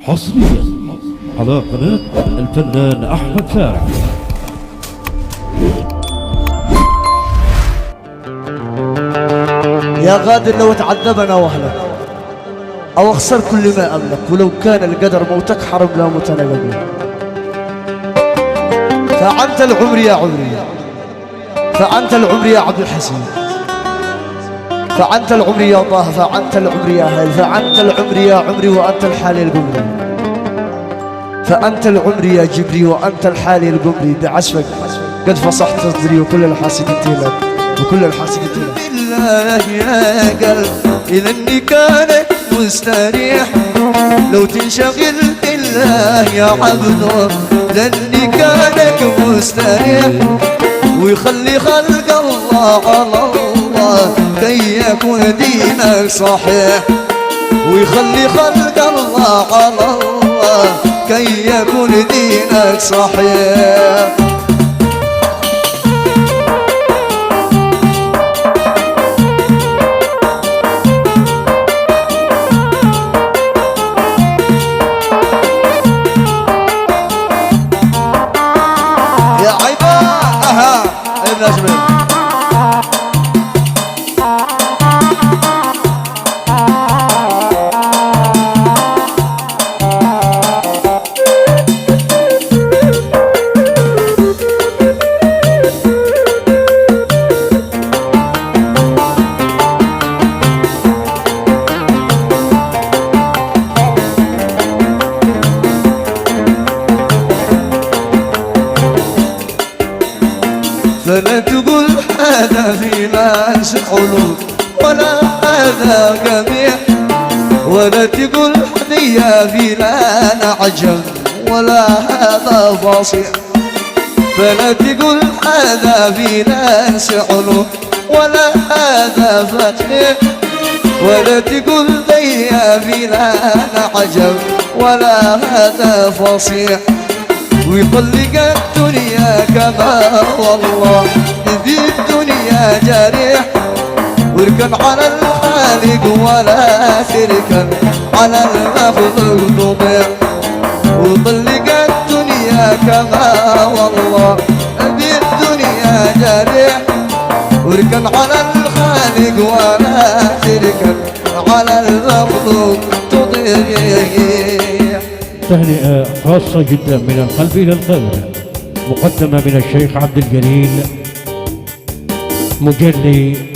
حصريا على قناة الفنان أحمد فارح. يا غادر لو تعذبنا واهلك او اخسر كل ما املك، ولو كان القدر موتك حرم لا موت انا قبلك. فعنت العمر يا عمري، فعنت العمر يا عبد الحسين، فعنت العمر يا طه، فعنت العمر يا هل، فعنت العمر يا عمري وانت الحالي القمري، فانت العمر يا جبري وانت الحالي القمري. بعزفك قد فصحت صدري وكل الحاسدين تهلك، وكل الحاسدين تهلك. بالله يا قلب إذا إني كانت مستريح، لو تنشغل بالله يا عبده لأني كانك مستريح، ويخلي خلق الله على الله كي يكون دينك صحيح، ويخلي خلق الله على الله كي يكون دينك صحيح. فلا تقول هذا في ناس حلو ولا هذا قبيح، ولا تقول هدية في لا عجب ولا هذا فصيح، فلا تقول هذا في ناس حلو ولا هذا فتح، ولا تقول هدية في لا عجب ولا هذا فصيح، ويطلق الدنيا كما والله ذي الدنيا جريح، واركن على الخالق ولا تركن على المخلوق تضيع، وطلق الدنيا كما والله ذي الدنيا جريح، واركن على الخالق ولا تركن على المخلوق تضيع. تهنئة خاصة جدا من القلب إلى القلب، مقدمة من الشيخ عبد الجليل مجلي